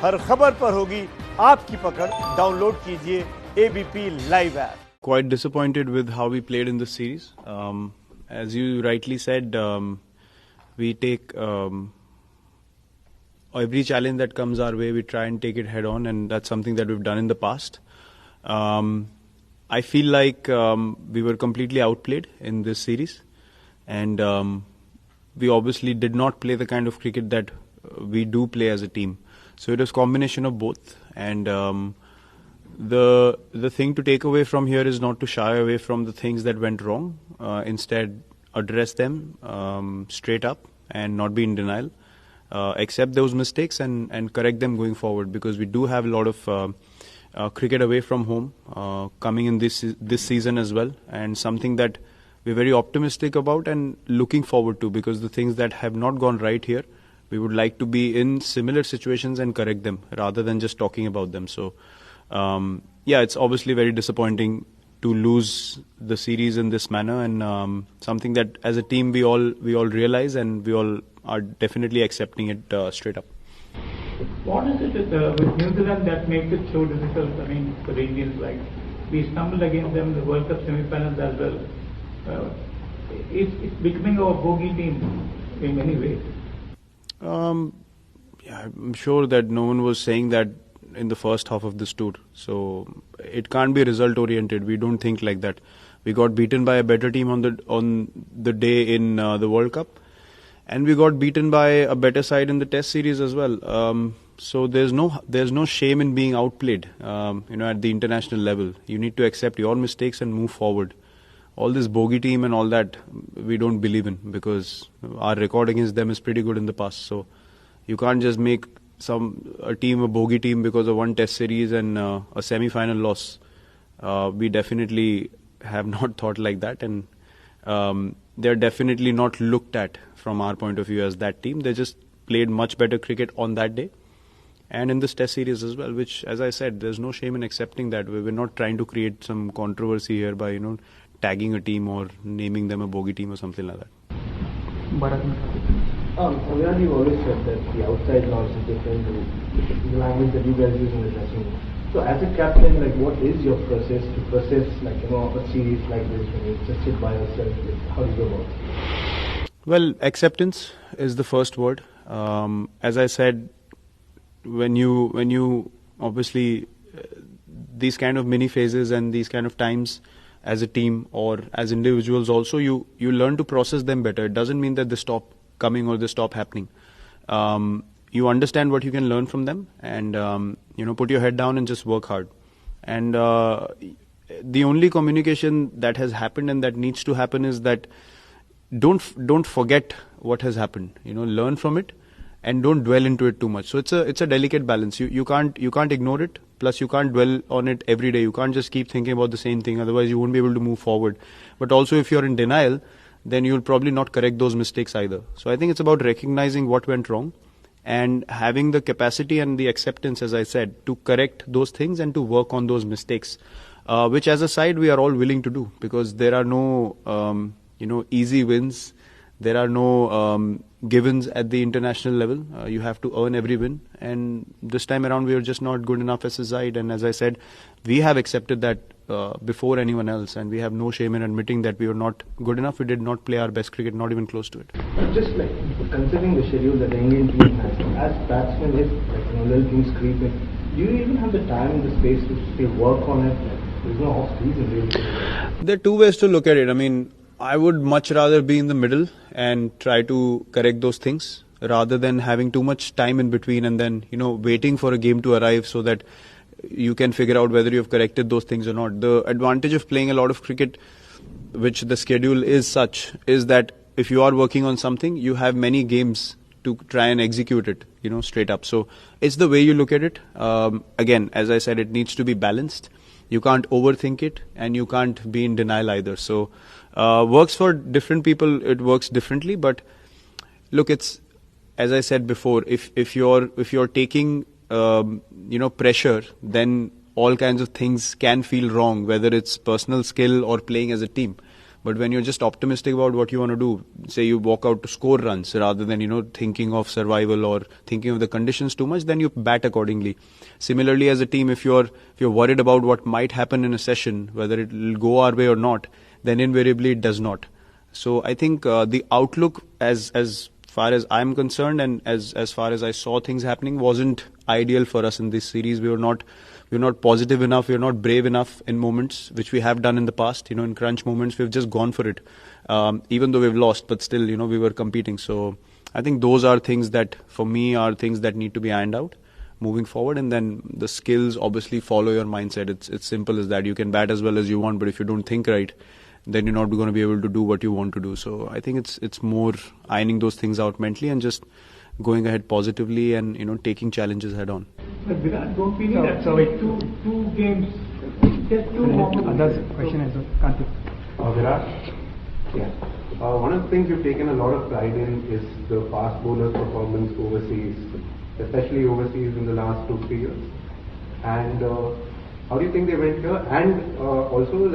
हर खबर पर होगी आपकी पकड़। डाउनलोड कीजिए ABP live app. Quite disappointed with how we played in this series. As you rightly said, we take every challenge that comes our way, we try and take it head on, and that's something that we've done in the past. I feel like we were completely outplayed in this series, and we obviously did not play the kind of cricket that we do play as a team. So it was a combination of both, and the thing to take away from here is not to shy away from the things that went wrong. Instead, address them straight up and not be in denial. Accept those mistakes and correct them going forward, because we do have a lot of cricket away from home coming in this season as well, and something that we're very optimistic about and looking forward to, because the things that have not gone right here, we would like to be in similar situations and correct them rather than just talking about them. So it's obviously very disappointing to lose the series in this manner, and something that as a team we all realize, and we all are definitely accepting it straight up. What is it with New Zealand that makes it so difficult? I mean, for the Indians, like we stumbled against them in the World Cup semi-finals as well. It's becoming a bogey team in many ways. I'm sure that no one was saying that in the first half of this tour. So it can't be result oriented. We don't think like that. We got beaten by a better team on the day in the World Cup, and we got beaten by a better side in the Test series as well. So there's no shame in being outplayed. At the international level, you need to accept your mistakes and move forward. All this bogey team and all that, we don't believe in, because our record against them is pretty good in the past. So you can't just make a team a bogey team because of one Test series and a semi-final loss. We definitely have not thought like that, and they're definitely not looked at from our point of view as that team. They just played much better cricket on that day and in this Test series as well, which, as I said, there's no shame in accepting that. We're not trying to create some controversy here by tagging a team or naming them a bogey team or something like that. Aviral, you always said that the outside noise is different to the language that you guys use in the dressing room. So as a captain, what is your process to process a series like this when you just sit by yourself? How do you go about it? Well, acceptance is the first word. As I said, when you obviously these kind of mini phases and these kind of times as a team or as individuals also, you learn to process them better. It doesn't mean that they stop coming or they stop happening. You understand what you can learn from them, and put your head down and just work hard. And the only communication that has happened and that needs to happen is that don't forget what has happened. Learn from it and don't dwell into it too much. So it's a delicate balance. You can't ignore it. Plus, you can't dwell on it every day. You can't just keep thinking about the same thing. Otherwise, you won't be able to move forward. But also, if you're in denial, then you'll probably not correct those mistakes either. So I think it's about recognizing what went wrong and having the capacity and the acceptance, as I said, to correct those things and to work on those mistakes, which as a side we are all willing to do, because there are no easy wins. There are no givens at the international level. You have to earn every win, and this time around we are just not good enough as a side. And as I said, we have accepted that before anyone else, and we have no shame in admitting that we were not good enough. We did not play our best cricket, not even close to it. Just considering the schedule that the Indian team has, as batsmen, if little things creep in, do you even have the time and the space to still work on it? There's no off season really. There are two ways to look at it. I mean, I would much rather be in the middle and try to correct those things rather than having too much time in between and then, waiting for a game to arrive so that you can figure out whether you've corrected those things or not. The advantage of playing a lot of cricket, which the schedule is such, is that if you are working on something, you have many games to try and execute it, straight up. So it's the way you look at it. Again, as I said, it needs to be balanced. You can't overthink it, and you can't be in denial either. So works for different people, it works differently. But look, it's, as I said before, if you're taking pressure, then all kinds of things can feel wrong, whether it's personal skill or playing as a team. But when you're just optimistic about what you want to do, say you walk out to score runs rather than, thinking of survival or thinking of the conditions too much, then you bat accordingly. Similarly, as a team, if you're worried about what might happen in a session, whether it will go our way or not, then invariably it does not. So I think the outlook as far as I'm concerned and as far as I saw things happening wasn't ideal for us in this series. We were not positive enough. We were not brave enough in moments, which we have done in the past. In crunch moments, we've just gone for it. Even though we've lost, but still, we were competing. So I think those are things that, for me, are things that need to be ironed out moving forward. And then the skills obviously follow your mindset. It's simple as that. You can bat as well as you want, but if you don't think right, then you're not going to be able to do what you want to do. So I think it's more ironing those things out mentally and just going ahead positively and taking challenges head on. But Virat, don't we need actually two games, just two more? Another question as well. Karthik. Virat? Yeah. One of the things you've taken a lot of pride in is the fast bowler performance overseas, especially overseas in the last 2-3 years. And how do you think they went here? And also,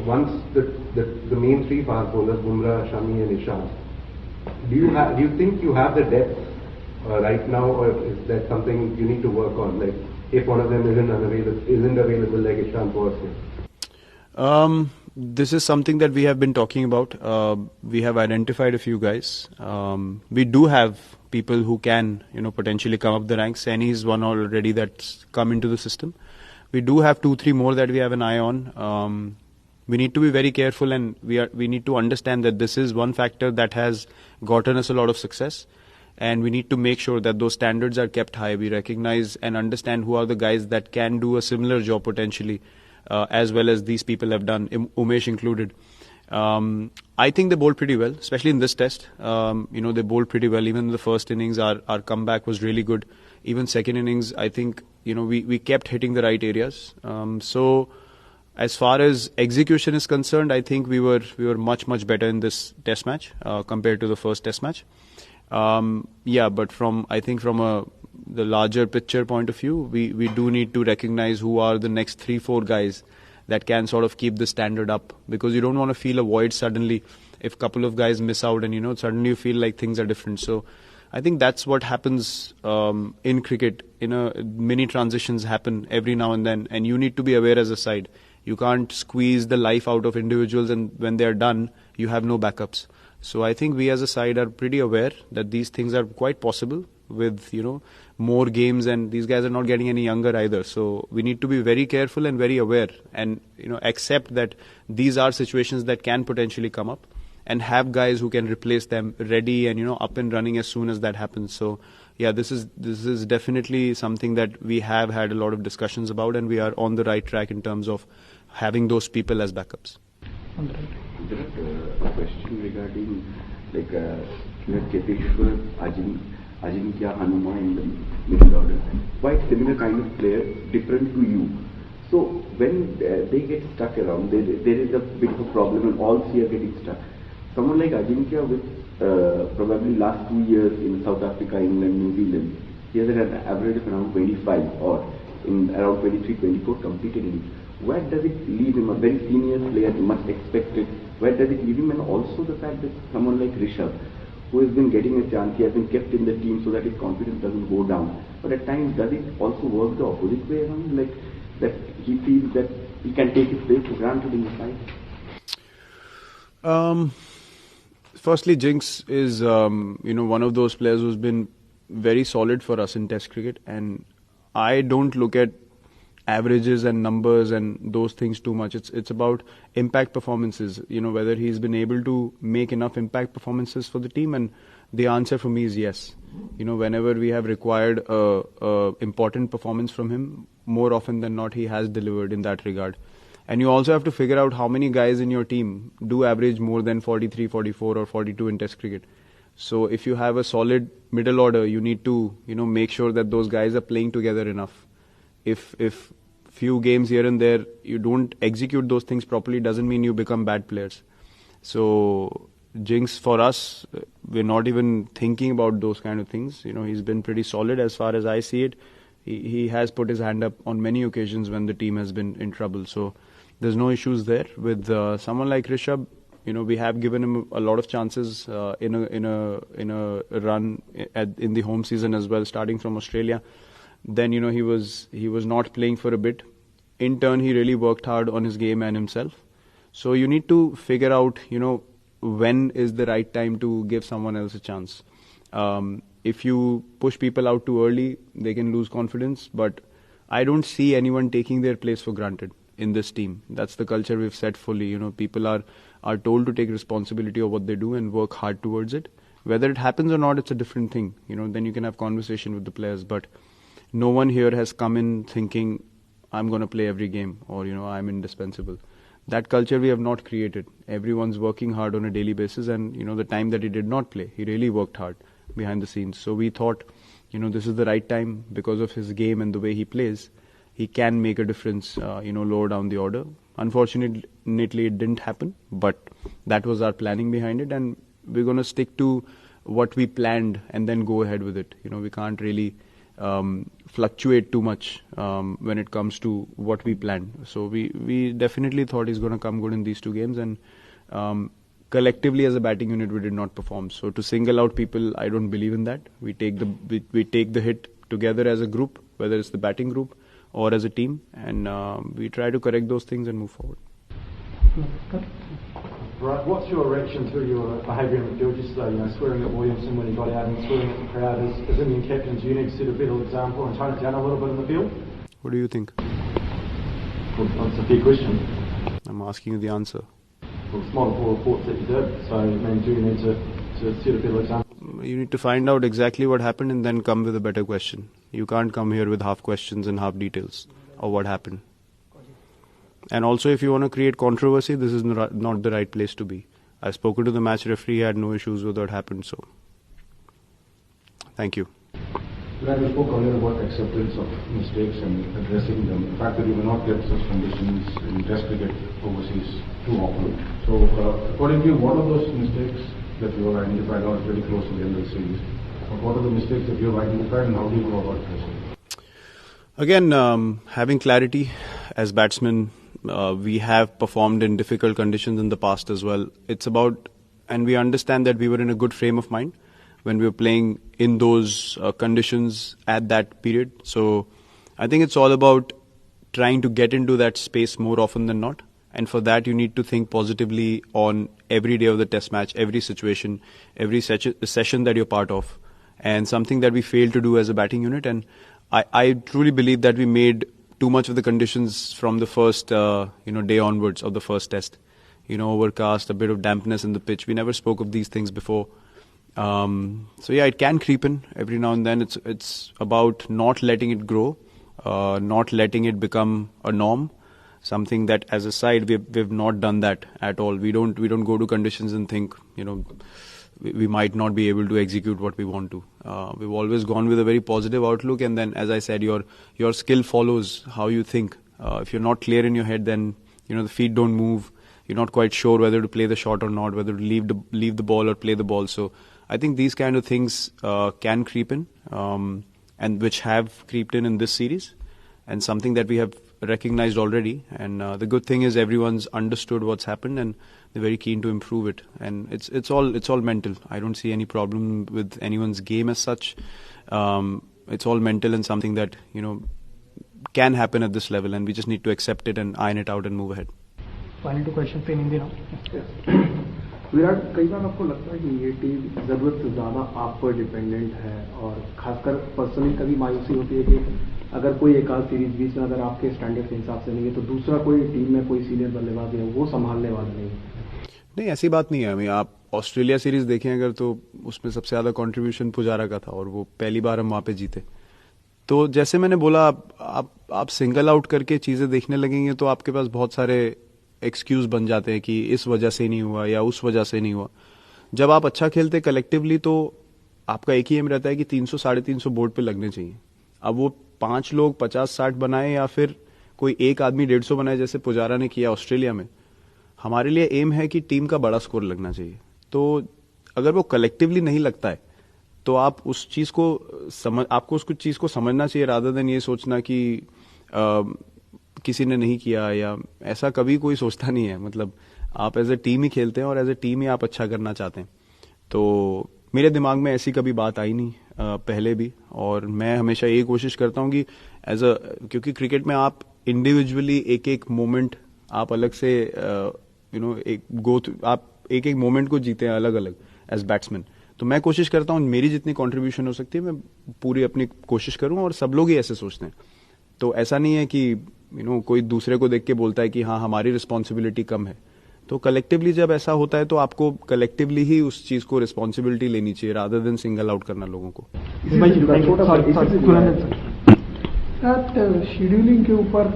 once the main three fast bowlers, Bumrah, Shami and Ishant, do you think you have the depth right now, or is that something you need to work on? Like, if one of them isn't available like Ishant was here? This is something that we have been talking about. We have identified a few guys. We do have people who can, potentially come up the ranks. Saini is one already that's come into the system. We do have 2-3 more that we have an eye on. We need to be very careful, and we need to understand that this is one factor that has gotten us a lot of success, and we need to make sure that those standards are kept high. We recognize and understand who are the guys that can do a similar job potentially, as well as these people have done, Umesh included. I think they bowled pretty well, especially in this test. They bowled pretty well. Even in the first innings, our comeback was really good. Even second innings, I think, we kept hitting the right areas. So as far as execution is concerned, I think we were much better in this test match compared to the first test match. But from the larger picture point of view, we do need to recognize who are the next 3-4 guys that can sort of keep the standard up, because you don't want to feel a void suddenly if a couple of guys miss out and suddenly you feel like things are different. So I think that's what happens in cricket. Mini transitions happen every now and then, and you need to be aware as a side. You can't squeeze the life out of individuals, and when they're done, you have no backups. So I think we as a side are pretty aware that these things are quite possible with, more games, and these guys are not getting any younger either. So we need to be very careful and very aware and, accept that these are situations that can potentially come up, and have guys who can replace them ready and, up and running as soon as that happens. So yeah, this is definitely something that we have had a lot of discussions about, and we are on the right track in terms of having those people as backups. A question regarding Cheteshwar, Ajinkya, Hanuma in the middle order. Quite similar kind of player, different to you. So when they get stuck around, there is a bit of a problem, and all three are getting stuck. Someone like Ajinkya with probably last 2 years in South Africa, England, New Zealand, he has an average of around 25 or in around 23-24 competed in. Where does it leave him? A very senior player, much expected. Where does it leave him? And also the fact that someone like Rishabh, who has been getting a chance, he has been kept in the team so that his confidence doesn't go down. But at times, does it also work the opposite way around? Like that he feels that he can take his place for granted in the side? Firstly, Jinx is one of those players who's been very solid for us in Test cricket, and I don't look at averages and numbers and those things too much. It's about impact performances, whether he's been able to make enough impact performances for the team, and the answer for me is yes. Whenever we have required a important performance from him, more often than not he has delivered in that regard. And you also have to figure out how many guys in your team do average more than 43, 44 or 42 in Test cricket. So if you have a solid middle order, you need to make sure that those guys are playing together enough. If few games here and there you don't execute those things properly, doesn't mean you become bad players. So Jinx, for us, we're not even thinking about those kind of things. He's been pretty solid as far as I see it. He has put his hand up on many occasions when the team has been in trouble. So there's no issues there. With someone like Rishabh, we have given him a lot of chances in a run in the home season as well, starting from Australia. Then he was not playing for a bit. In turn, he really worked hard on his game and himself. So you need to figure out when is the right time to give someone else a chance. If you push people out too early, they can lose confidence. But I don't see anyone taking their place for granted in this team. That's the culture we've set fully. People are told to take responsibility of what they do and work hard towards it. Whether it happens or not, it's a different thing. Then you can have conversation with the players. But no one here has come in thinking, I'm going to play every game or, I'm indispensable. That culture we have not created. Everyone's working hard on a daily basis, and, the time that he did not play, he really worked hard behind the scenes. So we thought, this is the right time because of his game and the way he plays. He can make a difference, lower down the order. Unfortunately, it didn't happen, but that was our planning behind it, and we're going to stick to what we planned and then go ahead with it. We can't really fluctuate too much when it comes to what we planned. So we definitely thought he's going to come good in these two games, and collectively as a batting unit we did not perform. So to single out people, I don't believe in that. We take the hit together as a group, whether it's the batting group or as a team, and we try to correct those things and move forward. Right, what's your reaction to your behaviour in the field yesterday? Swearing at Williamson when he got out and swearing at the crowd. As Indian captains, you need to set a better example and tone it down a little bit in the field. What do you think? Well, that's a fair question. I'm asking you the answer. Well, it's multiple reports that you did, so do you need to set a better example? You need to find out exactly what happened and then come with a better question. You can't come here with half questions and half details of what happened. And also, if you want to create controversy, this is not the right place to be. I've spoken to the match referee, he had no issues with what happened, so thank you. You spoke earlier about acceptance of mistakes and addressing them. The fact that you will not get such conditions in Test cricket overseas too often. So, according to you, what are those mistakes that you have identified? Now it's very close to the end of the series. But what are the mistakes that you have identified, and how do you go about addressing them? Again, having clarity as batsmen. We have performed in difficult conditions in the past as well. It's about, and we understand that we were in a good frame of mind when we were playing in those conditions at that period. So I think it's all about trying to get into that space more often than not. And for that, you need to think positively on every day of the test match, every situation, every session that you're part of. And something that we failed to do as a batting unit. And I truly believe that we made too much of the conditions from the first day onwards of the first test. Overcast, a bit of dampness in the pitch. We never spoke of these things before. So yeah, it can creep in every now and then. It's about not letting it grow, not letting it become a norm. Something that as a side we've not done that at all. We don't go to conditions and think we might not be able to execute what we want to. We've always gone with a very positive outlook, and then, as I said, your skill follows how you think. If you're not clear in your head, then the feet don't move. You're not quite sure whether to play the shot or not, whether to leave the ball or play the ball. So I think these kind of things can creep in, and which have creeped in this series, and something that we have recognized already. And the good thing is everyone's understood what's happened, and they're very keen to improve it. And it's all mental. I don't see any problem with anyone's game as such. It's all mental and something that can happen at this level, and we just need to accept it and iron it out and move ahead. Final two questions in Hindi now. Virat, कई बार आपको लगता है कि ये team जरूरत से ज्यादा आप पर डिपेंडेंट है, और खासकर पर्सनली कभी मायूसी होती है कि अगर कोई एक आध सीरीज बीच में अगर आपके स्टैंडर्ड के हिसाब से नहीं है तो दूसरा कोई टीम में कोई सीनियर बल्लेबाज है वो संभालने वाला नहीं, ऐसी बात नहीं है। आप ऑस्ट्रेलिया सीरीज देखें अगर, तो उसमें सबसे ज्यादा कंट्रीब्यूशन पुजारा का था, और वो पहली बार हम वहां पे जीते। तो जैसे मैंने बोला, आप सिंगल आउट करके चीजें देखने लगेंगे तो आपके पास बहुत सारे एक्सक्यूज बन जाते हैं कि इस वजह से नहीं हुआ या उस वजह से नहीं हुआ। जब आप अच्छा खेलते कलेक्टिवली तो आपका एक ही एम रहता है कि 300 350 बोर्ड पे लगने चाहिए। अब वो 5 लोग 50-60 बनाए या फिर कोई एक आदमी 150 बनाए जैसे पुजारा ने किया ऑस्ट्रेलिया में, हमारे लिए एम है कि टीम का बड़ा स्कोर लगना चाहिए। तो अगर वो कलेक्टिवली नहीं लगता है तो आप उस चीज को आपको उस चीज को समझना चाहिए, रादर देन ये सोचना कि किसी ने नहीं किया, या ऐसा कभी कोई सोचता नहीं है। मतलब आप एज ए टीम ही खेलते हैं और एज ए टीम ही आप अच्छा करना चाहते हैं। तो मेरे दिमाग में ऐसी कभी बात आई नहीं पहले भी, और मैं हमेशा यही कोशिश करता हूँ कि क्योंकि क्रिकेट में आप इंडिविजुअली एक एक मोमेंट आप अलग से आप एक एक मोमेंट को जीते हैं अलग अलग एज बैट्समैन। तो मैं कोशिश करता हूँ मेरी जितनी कंट्रीब्यूशन हो सकती है मैं पूरी अपनी कोशिश करूँ, और सब लोग ही ऐसे सोचते हैं। तो ऐसा नहीं है कि कोई दूसरे को देख के बोलता है कि हाँ हमारी रिस्पॉन्सिबिलिटी कम है। तो कलेक्टिवली जब ऐसा होता है तो आपको कलेक्टिवली ही उस चीज को रिस्पॉन्सिबिलिटी लेनी चाहिए, रादर देन सिंगल आउट करना लोगों को। शेड्यूलिंग के ऊपर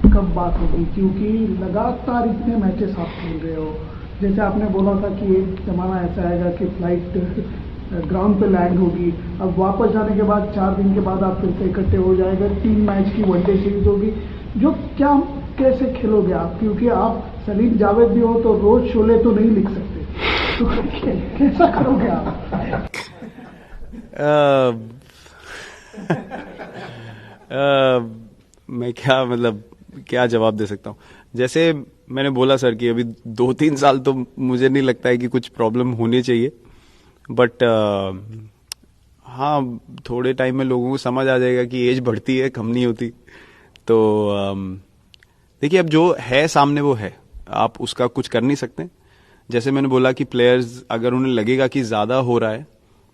कब बात होगी, क्योंकि लगातार इतने मैचेस आप खेल रहे हो। जैसे आपने बोला था कि एक जमाना ऐसा आएगा कि फ्लाइट ग्राउंड पे लैंड होगी, अब वापस जाने के बाद 4 दिन के बाद आप फिर से इकट्ठे हो जाएगा, 3 मैच की वनडे सीरीज होगी। जो क्या कैसे खेलोगे आप, क्योंकि आप सलीम जावेद भी हो तो रोज शोले तो नहीं लिख सकते, तो कैसा करोगे आप? मैं क्या जवाब दे सकता हूँ। जैसे मैंने बोला सर कि अभी 2-3 साल तो मुझे नहीं लगता है कि कुछ प्रॉब्लम होनी चाहिए, बट हाँ थोड़े टाइम में लोगों को समझ आ जाएगा कि एज बढ़ती है, कम नहीं होती। तो देखिए अब जो है सामने वो है, आप उसका कुछ कर नहीं सकते। जैसे मैंने बोला कि प्लेयर्स अगर उन्हें लगेगा कि ज्यादा हो रहा है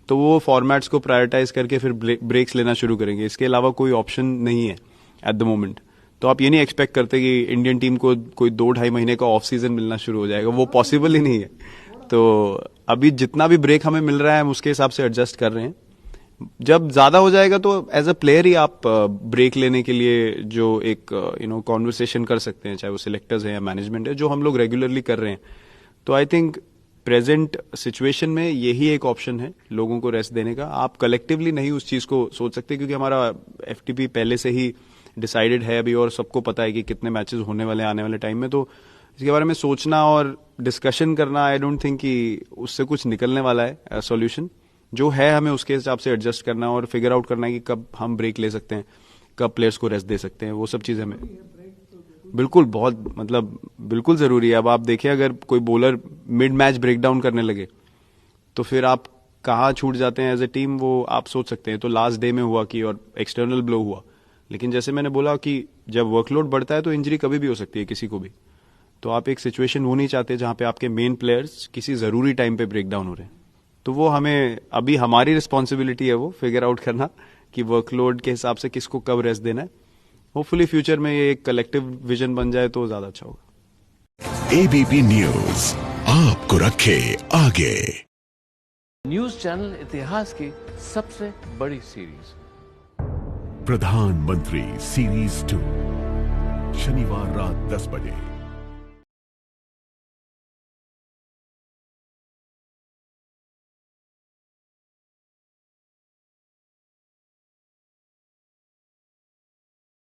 तो वो फॉर्मेट्स को प्रायोरिटाइज करके फिर ब्रेक्स लेना शुरू करेंगे। इसके अलावा कोई ऑप्शन नहीं है एट द मोमेंट। तो आप ये नहीं एक्सपेक्ट करते कि इंडियन टीम को कोई 2-2.5 महीने का ऑफ सीजन मिलना शुरू हो जाएगा, वो पॉसिबल ही नहीं है। तो अभी जितना भी ब्रेक हमें मिल रहा है हम उसके हिसाब से एडजस्ट कर रहे हैं। जब ज्यादा हो जाएगा तो एज अ प्लेयर ही आप ब्रेक लेने के लिए जो एक कॉन्वर्सेशन कर सकते हैं, चाहे वो सिलेक्टर्स है या मैनेजमेंट है, जो हम लोग रेगुलरली कर रहे हैं। तो आई थिंक प्रेजेंट सिचुएशन में यही एक ऑप्शन है लोगों को रेस्ट देने का। आप कलेक्टिवली नहीं उस चीज को सोच सकते, क्योंकि हमारा एफटीपी पहले से ही डिसाइडेड है अभी, और सबको पता है कि कितने मैचेस होने वाले आने वाले टाइम में। तो इसके बारे में सोचना और डिस्कशन करना, आई डोंट थिंक कि उससे कुछ निकलने वाला है सॉल्यूशन। जो है हमें उसके हिसाब से एडजस्ट करना और फिगर आउट करना है कि कब हम ब्रेक ले सकते हैं, कब प्लेयर्स को रेस्ट दे सकते हैं, वो सब चीजें हमें बिल्कुल बिल्कुल जरूरी है। अब आप देखिए अगर कोई bowler mid match break down करने लगे तो फिर आप कहाँ छूट जाते हैं एज ए टीम, वो आप सोच सकते हैं। तो लास्ट डे में हुआ कि और एक्सटर्नल ब्लो हुआ, लेकिन जैसे मैंने बोला कि जब वर्कलोड बढ़ता है तो इंजरी कभी भी हो सकती है किसी को भी। तो आप एक सिचुएशन वो नहीं चाहते जहां पे आपके मेन प्लेयर्स किसी जरूरी टाइम पे ब्रेक डाउन हो रहे हैं। तो वो हमें अभी हमारी रिस्पॉन्सिबिलिटी है वो फिगर आउट करना कि वर्कलोड के हिसाब से किसको कब रेस्ट देना है। होपफुली फ्यूचर में ये एक कलेक्टिव विजन बन जाए तो ज्यादा अच्छा होगा। एबीपी न्यूज आपको रखे आगे। न्यूज चैनल इतिहास की सबसे बड़ी सीरीज प्रधानमंत्री सीरीज 2 शनिवार रात 10 बजे।